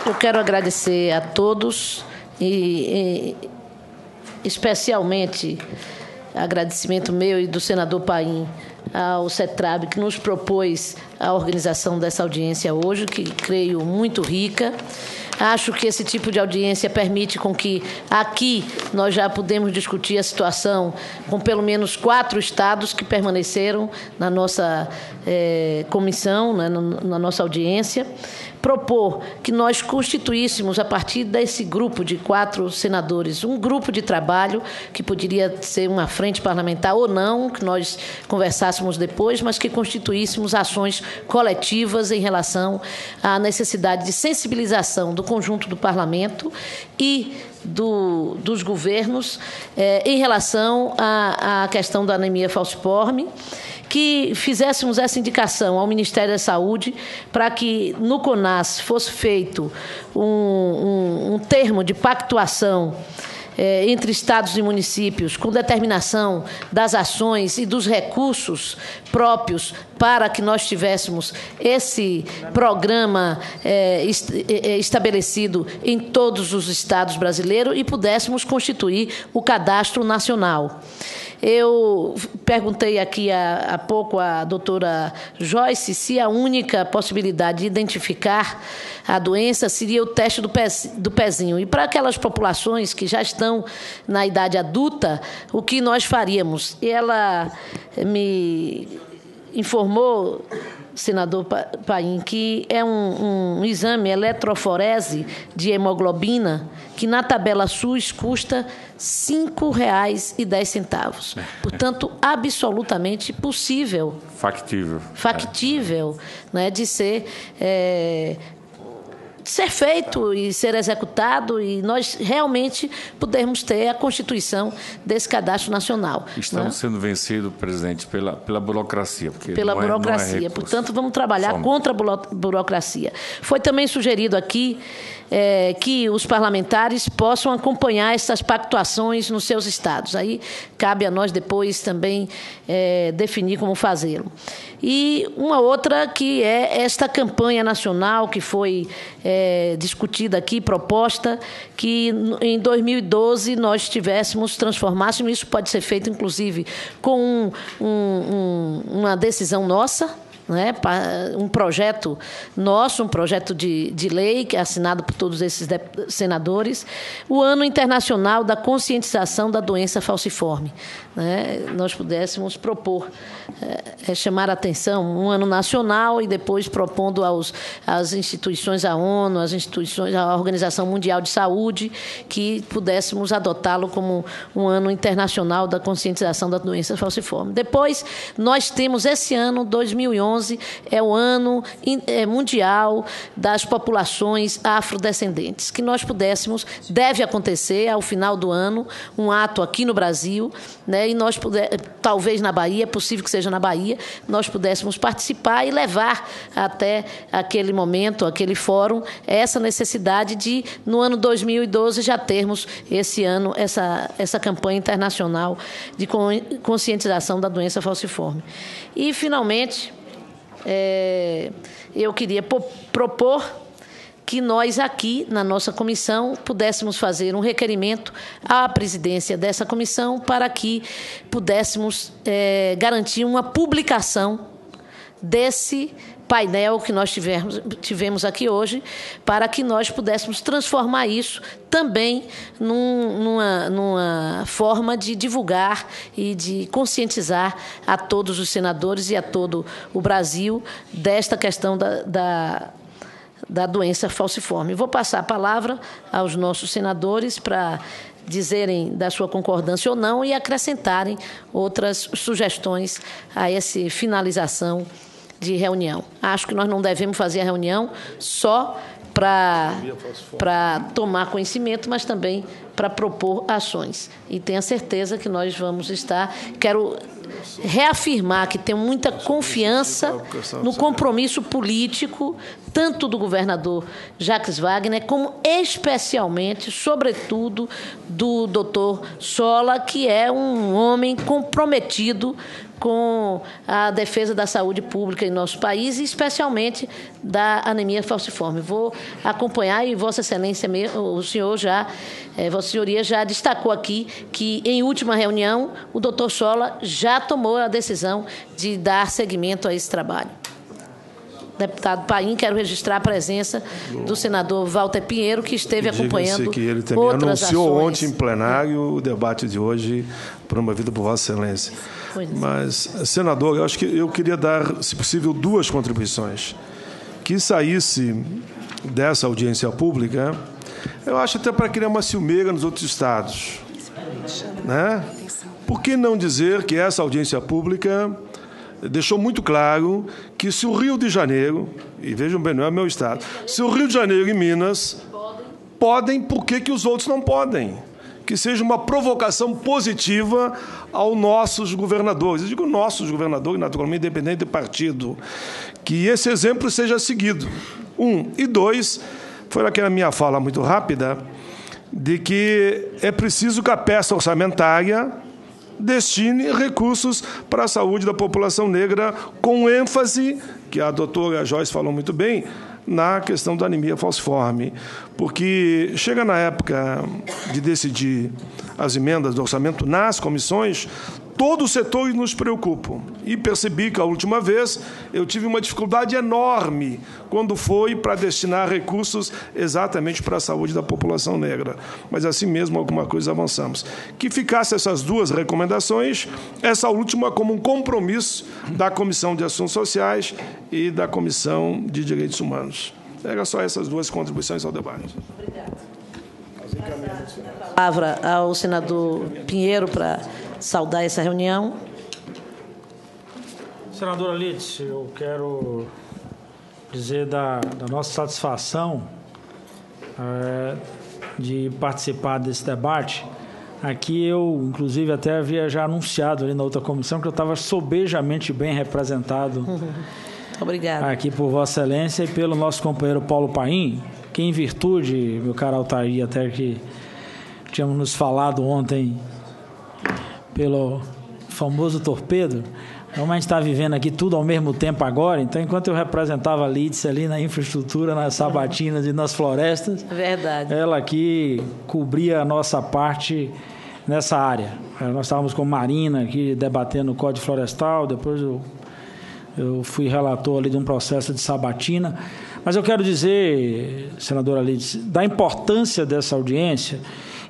Eu quero agradecer a todos e especialmente agradecimento meu e do senador Paim ao CETRAB, que nos propôs a organização dessa audiência hoje, que creio muito rica. Acho que esse tipo de audiência permite com que aqui nós já podemos discutir a situação com pelo menos 4 estados que permaneceram na nossa comissão, né, na nossa audiência. Propor que nós constituíssemos, a partir desse grupo de 4 senadores, um grupo de trabalho que poderia ser uma frente parlamentar ou não, que nós conversássemos depois, mas que constituíssemos ações coletivas em relação à necessidade de sensibilização do conjunto do parlamento e dos governos em relação à questão da anemia falciforme, que fizéssemos essa indicação ao Ministério da Saúde para que no CONAS fosse feito um termo de pactuação entre estados e municípios, com determinação das ações e dos recursos próprios para que nós tivéssemos esse programa estabelecido em todos os estados brasileiros e pudéssemos constituir o cadastro nacional. Eu perguntei aqui há pouco à doutora Joyce se a única possibilidade de identificar a doença seria o teste do pezinho. E para aquelas populações que já estão na idade adulta, o que nós faríamos? Ela me informou, senador Paim, que é um exame eletroforese de hemoglobina que na tabela SUS custa R$ 5,10. Portanto, absolutamente possível. Factível, né, de ser feito e ser executado, e nós realmente pudermos ter a constituição desse cadastro nacional. Estamos sendo vencidos, presidente, pela burocracia. Pela burocracia. Portanto, vamos trabalhar contra a burocracia. Foi também sugerido aqui que os parlamentares possam acompanhar essas pactuações nos seus estados. Aí cabe a nós depois também definir como fazê-lo. E uma outra que é esta campanha nacional que foi discutida aqui, proposta, que em 2012 nós transformássemos, isso pode ser feito inclusive com uma decisão nossa, né, um projeto nosso, um projeto de lei que é assinado por todos esses senadores, o Ano Internacional da Conscientização da Doença Falciforme. Né, nós pudéssemos propor, chamar a atenção, um ano nacional e depois propondo às instituições, à ONU, às instituições, à Organização Mundial de Saúde, que pudéssemos adotá-lo como um ano internacional da conscientização da doença falciforme. Depois, nós temos esse ano, 2011, é o ano mundial das populações afrodescendentes, que nós pudéssemos, deve acontecer ao final do ano, um ato aqui no Brasil, né, e nós talvez na Bahia, é possível que seja na Bahia, nós pudéssemos participar e levar até aquele momento, aquele fórum, essa necessidade de, no ano 2012, já termos esse ano, essa campanha internacional de conscientização da doença falciforme. E, finalmente, eu queria propor que nós aqui, na nossa comissão, pudéssemos fazer um requerimento à presidência dessa comissão para que pudéssemos garantir uma publicação desse painel que nós tivemos aqui hoje, para que nós pudéssemos transformar isso também numa forma de divulgar e de conscientizar a todos os senadores e a todo o Brasil desta questão da doença falciforme. Vou passar a palavra aos nossos senadores para dizerem da sua concordância ou não e acrescentarem outras sugestões a essa finalização de reunião. Acho que nós não devemos fazer a reunião só para tomar conhecimento, mas também para propor ações. E tenha certeza que nós vamos estar... Quero reafirmar que tenho muita confiança no compromisso político, tanto do governador Jacques Wagner, como especialmente, sobretudo, do doutor Sola, que é um homem comprometido com a defesa da saúde pública em nosso país e especialmente da anemia falciforme. Vou acompanhar e Vossa Excelência, Vossa Senhoria já destacou aqui que, em última reunião, o doutor Scholla já tomou a decisão de dar seguimento a esse trabalho. Deputado Paim, quero registrar a presença do senador Walter Pinheiro, que esteve acompanhando que ele também outras anunciou ações. Ontem em plenário o debate de hoje, promovido por Vossa Excelência. Mas, senador, eu acho que eu queria dar, se possível, 2 contribuições. Que saísse dessa audiência pública, eu acho até para criar uma ciumeira nos outros estados. Né? Por que não dizer que essa audiência pública deixou muito claro que se o Rio de Janeiro, e vejam bem, não é meu estado, se o Rio de Janeiro e Minas podem, por que os outros não podem? Que seja uma provocação positiva aos nossos governadores. Eu digo nossos governadores, naturalmente, independente do partido. Que esse exemplo seja seguido. 1. E 2, foi aquela minha fala muito rápida, de que é preciso que a peça orçamentária destine recursos para a saúde da população negra, com ênfase, que a doutora Joyce falou muito bem, na questão da anemia falciforme. Porque chega na época de decidir as emendas do orçamento nas comissões, todo o setor nos preocupa. E percebi que, a última vez, eu tive uma dificuldade enorme quando foi para destinar recursos exatamente para a saúde da população negra. Mas, assim mesmo, alguma coisa avançamos. Que ficasse essas 2 recomendações, essa última como um compromisso da Comissão de Assuntos Sociais e da Comissão de Direitos Humanos. Era só essas 2 contribuições ao debate. Obrigada. A palavra ao senador Pinheiro para saudar essa reunião. Senadora Lides, eu quero dizer da nossa satisfação de participar desse debate. Aqui eu, inclusive, até havia já anunciado ali na outra comissão que eu estava sobejamente bem representado. Obrigada. Aqui por Vossa Excelência e pelo nosso companheiro Paulo Paim, que, em virtude, meu caro Altair, até que tínhamos nos falado ontem pelo famoso torpedo, como a gente está vivendo aqui tudo ao mesmo tempo agora, então, enquanto eu representava a Lídice ali na infraestrutura, nas sabatinas e nas florestas, verdade, ela aqui cobria a nossa parte nessa área. Nós estávamos com Marina aqui debatendo o Código Florestal, depois eu fui relator ali de um processo de sabatina. Mas eu quero dizer, senadora Lídice, da importância dessa audiência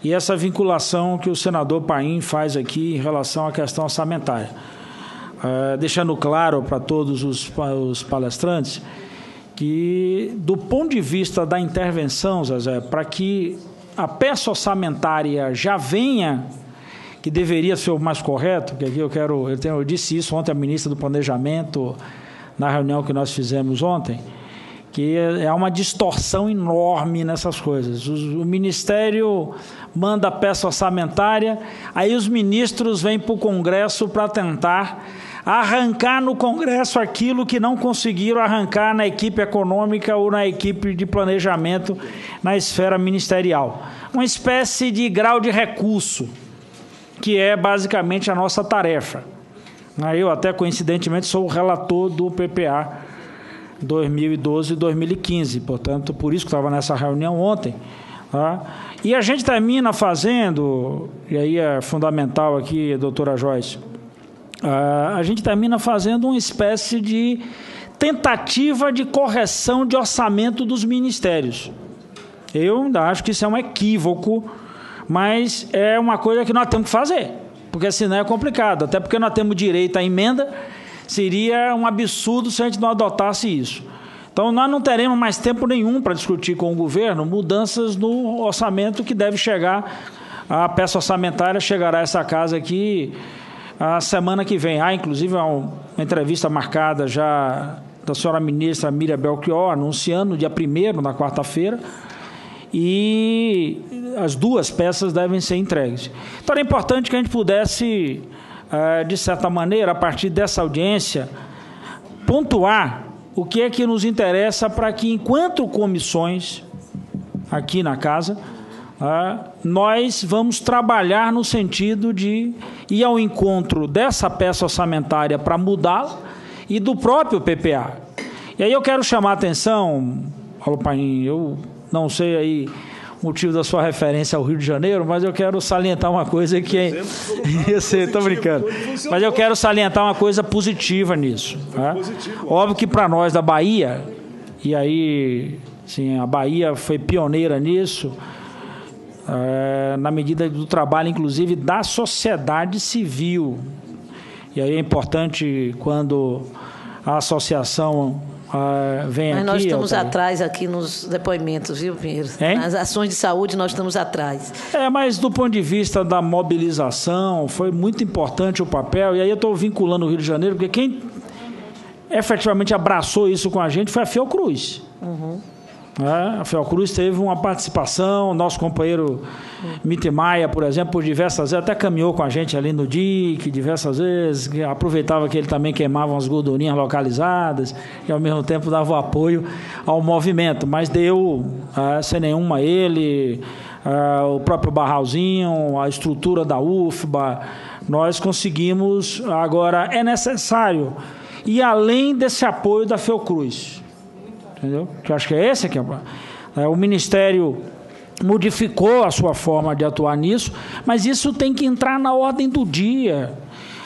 e essa vinculação que o senador Paim faz aqui em relação à questão orçamentária. Deixando claro para todos os palestrantes que, do ponto de vista da intervenção, Zezé, para que a peça orçamentária já venha, que deveria ser o mais correto, porque aqui eu disse isso ontem à ministra do Planejamento, na reunião que nós fizemos ontem, que há uma distorção enorme nessas coisas. O Ministério manda a peça orçamentária, aí os ministros vêm para o Congresso para tentar arrancar no Congresso aquilo que não conseguiram arrancar na equipe econômica ou na equipe de planejamento na esfera ministerial. Uma espécie de grau de recurso, que é basicamente a nossa tarefa. Eu até, coincidentemente, sou o relator do PPA 2012 e 2015, portanto, por isso que estava nessa reunião ontem. Tá? E a gente termina fazendo, e aí é fundamental aqui, doutora Joyce, a gente termina fazendo uma espécie de tentativa de correção de orçamento dos ministérios. Eu ainda acho que isso é um equívoco, mas é uma coisa que nós temos que fazer, porque senão é complicado, até porque nós temos direito à emenda, seria um absurdo se a gente não adotasse isso. Então, nós não teremos mais tempo nenhum para discutir com o governo mudanças no orçamento que deve chegar, a peça orçamentária chegará a essa casa aqui a semana que vem. Inclusive, uma entrevista marcada já da senhora ministra Miriam Belchior, anunciando no dia 1º, na quarta-feira, e as 2 peças devem ser entregues. Então, era importante que a gente pudesse, de certa maneira, a partir dessa audiência, pontuar o que é que nos interessa para que, enquanto comissões aqui na casa, nós vamos trabalhar no sentido de ir ao encontro dessa peça orçamentária para mudá-la e do próprio PPA. E aí eu quero chamar a atenção, Paulo Paim, eu não sei aí o motivo da sua referência ao Rio de Janeiro, mas eu quero salientar uma coisa que é... Eu sei, estou brincando. Mas eu quero salientar uma coisa positiva nisso. Óbvio que para nós da Bahia, e aí, sim, a Bahia foi pioneira nisso, na medida do trabalho, inclusive, da sociedade civil. E aí é importante quando a associação vem aqui... Mas nós estamos atrás aqui nos depoimentos, viu, Pinheiro? Nas ações de saúde nós estamos atrás. Mas do ponto de vista da mobilização, foi muito importante o papel, e aí eu estou vinculando o Rio de Janeiro, porque quem efetivamente abraçou isso com a gente foi a Fiocruz. A Fiocruz teve uma participação, nosso companheiro Mite Maia, por exemplo, por diversas vezes, até caminhou com a gente ali no DIC, diversas vezes, aproveitava que ele também queimava umas gordurinhas localizadas e ao mesmo tempo dava o apoio ao movimento, mas deu sem nenhuma ele, o próprio Barralzinho, a estrutura da UFBA, nós conseguimos. Agora é necessário ir além desse apoio da Fiocruz. Entendeu? Que eu acho que é esse que o Ministério modificou a sua forma de atuar nisso, mas isso tem que entrar na ordem do dia.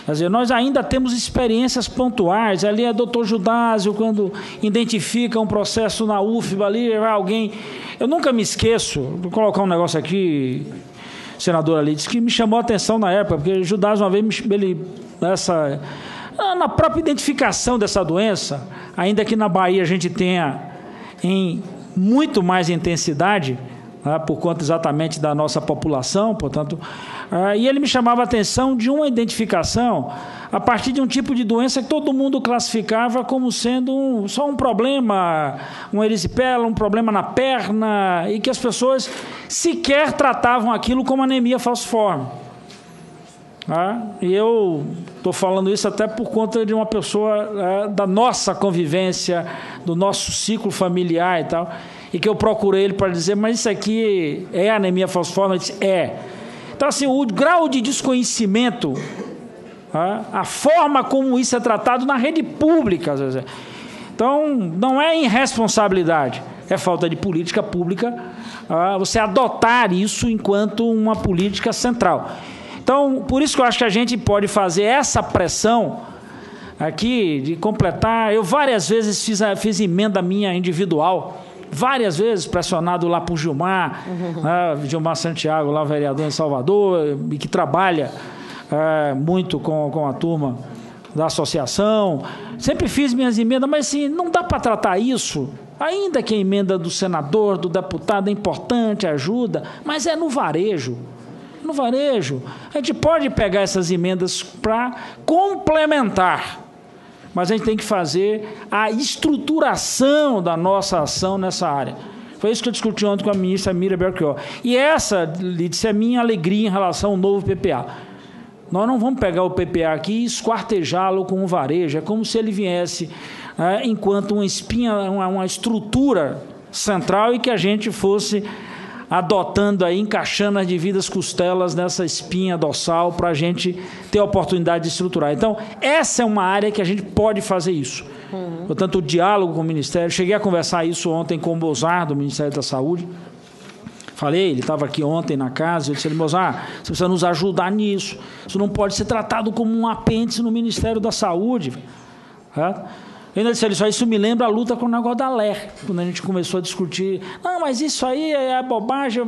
Quer dizer, nós ainda temos experiências pontuais. Ali é doutor Judásio, quando identifica um processo na UFBA, ali alguém... Eu nunca me esqueço, vou colocar um negócio aqui, senador ali, disse que me chamou a atenção na época, porque Judásio, uma vez, na própria identificação dessa doença, ainda que na Bahia a gente tenha em muito mais intensidade, por conta exatamente da nossa população, portanto, e ele me chamava a atenção de uma identificação a partir de um tipo de doença que todo mundo classificava como sendo só um problema, um erisipela, um problema na perna, e que as pessoas sequer tratavam aquilo como anemia falciforme. E eu estou falando isso até por conta de uma pessoa da nossa convivência, do nosso ciclo familiar e tal, e que eu procurei ele para dizer, mas isso aqui é anemia falciforme? Ele disse, é. Então, assim, o grau de desconhecimento, a forma como isso é tratado na rede pública, às vezes. Então, não é irresponsabilidade, é falta de política pública, você adotar isso enquanto uma política central. Então, por isso que eu acho que a gente pode fazer essa pressão aqui de completar. Eu várias vezes fiz emenda minha individual, várias vezes pressionado lá por Gilmar, Gilmar Santiago, lá vereador em Salvador, e que trabalha muito com a turma da associação. Sempre fiz minhas emendas, mas assim, não dá para tratar isso, ainda que a emenda do senador, do deputado é importante, ajuda, mas é no varejo. No varejo, a gente pode pegar essas emendas para complementar, mas a gente tem que fazer a estruturação da nossa ação nessa área. Foi isso que eu discuti ontem com a ministra Miriam Belchior. E essa, Lídice, é a minha alegria em relação ao novo PPA. Nós não vamos pegar o PPA aqui e esquartejá-lo com o varejo. É como se ele viesse enquanto uma espinha, uma estrutura central, e que a gente fosse adotando aí, encaixando as devidas costelas nessa espinha dorsal para a gente ter a oportunidade de estruturar. Então, essa é uma área que a gente pode fazer isso. Portanto, o diálogo com o Ministério, cheguei a conversar isso ontem com o Mozart, do Ministério da Saúde. Falei, ele estava aqui ontem na casa, eu disse, Mozart, você precisa nos ajudar nisso. Isso não pode ser tratado como um apêndice no Ministério da Saúde. Eu ainda disse, isso me lembra a luta com o negócio da LER, quando a gente começou a discutir, não, mas isso aí é bobagem,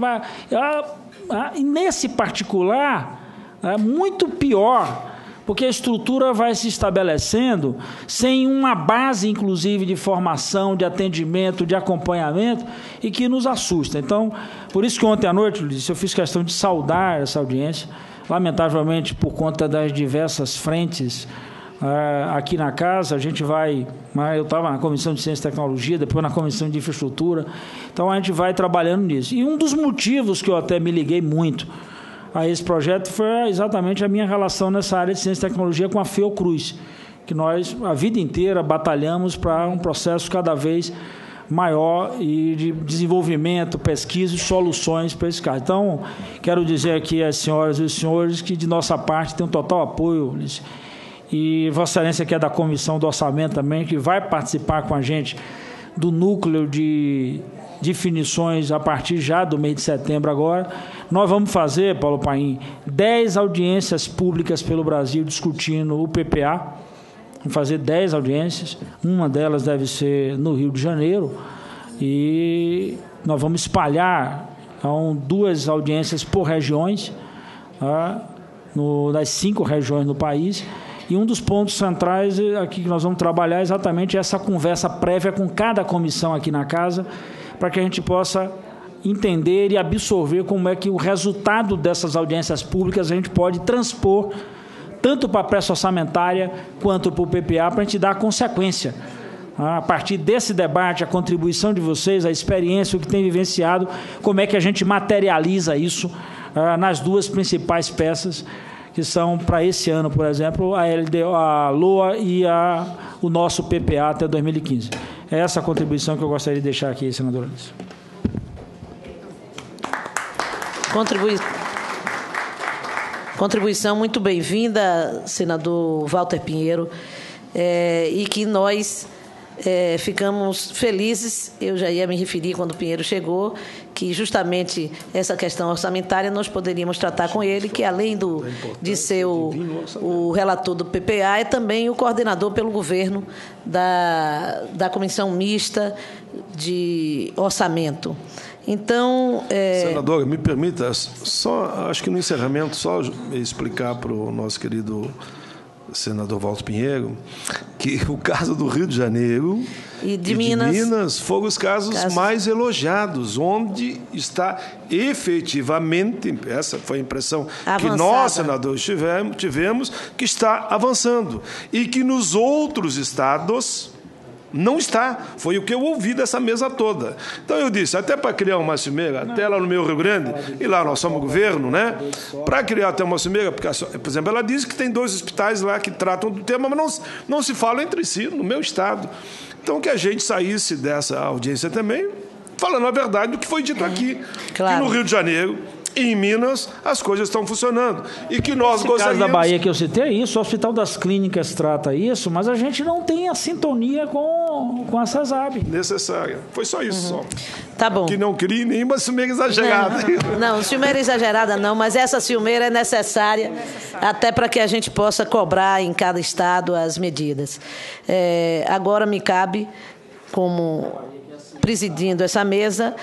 e nesse particular, é muito pior, porque a estrutura vai se estabelecendo sem uma base, inclusive, de formação, de atendimento, de acompanhamento, e que nos assusta. Então, por isso que ontem à noite, eu fiz questão de saudar essa audiência, lamentavelmente, por conta das diversas frentes aqui na casa, a gente vai... Eu estava na Comissão de Ciência e Tecnologia, depois na Comissão de Infraestrutura, então a gente vai trabalhando nisso. E um dos motivos que eu até me liguei muito a esse projeto foi exatamente a minha relação nessa área de Ciência e Tecnologia com a Fiocruz, que nós, a vida inteira, batalhamos para um processo cada vez maior e de desenvolvimento, pesquisa e soluções para esse caso. Então, quero dizer aqui às senhoras e os senhores que, de nossa parte, tem um total apoio, e Vossa Excelência, que é da Comissão do Orçamento também, que vai participar com a gente do núcleo de definições a partir já do mês de setembro agora. Nós vamos fazer, Paulo Paim, 10 audiências públicas pelo Brasil discutindo o PPA. Vamos fazer 10 audiências, uma delas deve ser no Rio de Janeiro, e nós vamos espalhar 2 audiências por regiões, das 5 regiões do país, e um dos pontos centrais aqui que nós vamos trabalhar é exatamente essa conversa prévia com cada comissão aqui na casa, para que a gente possa entender e absorver como é que o resultado dessas audiências públicas a gente pode transpor tanto para a peça orçamentária quanto para o PPA, para a gente dar consequência. A partir desse debate, a contribuição de vocês, a experiência, o que tem vivenciado, como é que a gente materializa isso nas 2 principais peças, que são, para esse ano, por exemplo, a LOA e o nosso PPA até 2015. É essa a contribuição que eu gostaria de deixar aqui, senador Alice. Contribuição muito bem-vinda, senador Walter Pinheiro, e que nós ficamos felizes. Eu já ia me referir quando o Pinheiro chegou, que justamente essa questão orçamentária nós poderíamos tratar com ele, que além de ser o relator do PPA, é também o coordenador pelo governo da Comissão Mista de Orçamento. Então, senadora, me permita, acho que no encerramento, só explicar para o nosso querido senador Walter Pinheiro que o caso do Rio de Janeiro e de Minas foram os casos mais elogiados, onde está efetivamente, essa foi a impressão avançada, que nós, senadores, tivemos, que está avançando, e que nos outros estados não está. Foi o que eu ouvi dessa mesa toda. Então eu disse, até para criar uma cimeira, até lá no meu Rio Grande, e lá nós somos governo, né? Para criar até uma cimeira, porque, por exemplo, ela disse que tem 2 hospitais lá que tratam do tema, mas não se falam entre si, no meu estado. Então que a gente saísse dessa audiência também, falando a verdade do que foi dito aqui. Claro. Que no Rio de Janeiro e em Minas as coisas estão funcionando. E que nós gostaríamos... caso da Bahia que eu citei é isso, o Hospital das Clínicas trata isso, mas a gente não tem a sintonia com a CESAB. Necessária. Foi só isso, só. Tá bom. Que não crie nenhuma ciumeira exagerada. Não, ciumeira exagerada não, mas essa ciumeira é necessária até para que a gente possa cobrar em cada estado as medidas. Agora me cabe, como presidindo essa mesa,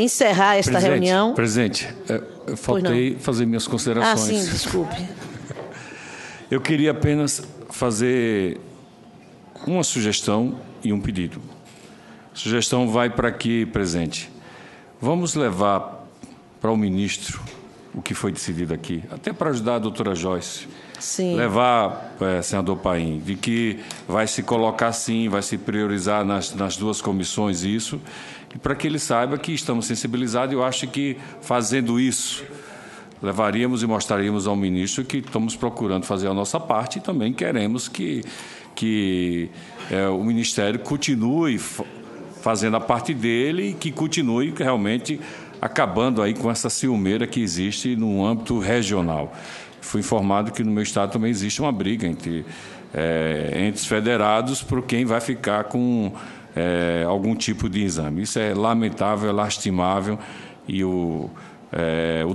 encerrar esta reunião. Presidente, eu faltei fazer minhas considerações. Sim, desculpe. Eu queria apenas fazer uma sugestão e um pedido. A sugestão vai para aqui, presidente. Vamos levar para o ministro o que foi decidido aqui, até para ajudar a doutora Joyce. Sim. Levar, senador Paim, de que vai se colocar sim, vai se priorizar nas 2 comissões isso, e para que ele saiba que estamos sensibilizados. Eu acho que, fazendo isso, levaríamos e mostraríamos ao ministro que estamos procurando fazer a nossa parte e também queremos que o Ministério continue fazendo a parte dele e que continue realmente acabando aí com essa ciumeira que existe no âmbito regional. Fui informado que no meu estado também existe uma briga entre entes federados por quem vai ficar com algum tipo de exame. Isso é lamentável, é lastimável, e o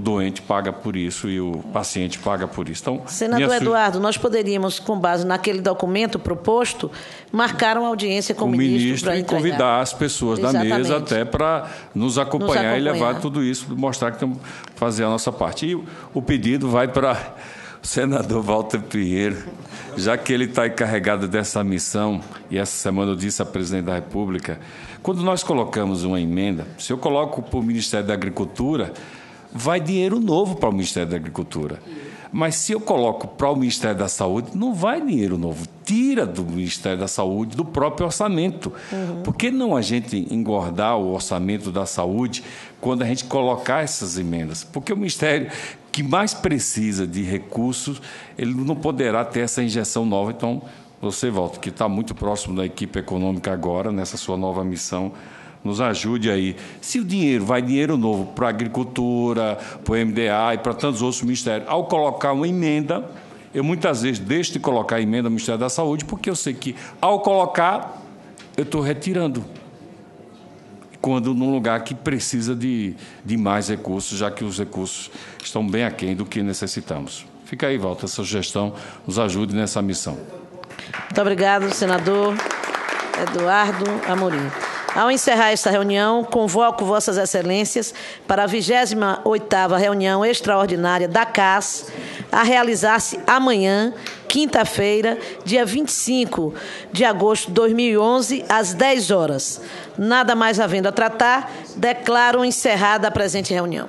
doente paga por isso e o paciente paga por isso. Então, senador Eduardo, nós poderíamos, com base naquele documento proposto, marcar uma audiência com o ministro e convidar as pessoas da mesa até para nos acompanhar e levar tudo isso, mostrar que temos que fazer a nossa parte. E o pedido vai para o senador Walter Pinheiro, já que ele está encarregado dessa missão, e essa semana eu disse à presidente da República, quando nós colocamos uma emenda, se eu coloco para o Ministério da Agricultura, vai dinheiro novo para o Ministério da Agricultura. Mas se eu coloco para o Ministério da Saúde, não vai dinheiro novo. Tira do Ministério da Saúde, do próprio orçamento. Por que não a gente engordar o orçamento da saúde quando a gente colocar essas emendas? Porque o Ministério que mais precisa de recursos, ele não poderá ter essa injeção nova. Então, você, Walter, que está muito próximo da equipe econômica agora, nessa sua nova missão, nos ajude aí. Se o dinheiro, vai dinheiro novo para a agricultura, para o MDA e para tantos outros ministérios, ao colocar uma emenda, eu muitas vezes deixo de colocar a emenda no Ministério da Saúde, porque eu sei que, ao colocar, eu estou retirando. Quando num lugar que precisa de mais recursos, já que os recursos estão bem aquém do que necessitamos. Fica aí, Walter, essa sugestão, nos ajude nessa missão. Muito obrigado, senador Eduardo Amorim. Ao encerrar esta reunião, convoco Vossas Excelências para a 28ª reunião extraordinária da CAS, a realizar-se amanhã, quinta-feira, dia 25 de agosto de 2011, às 10 horas. Nada mais havendo a tratar, declaro encerrada a presente reunião.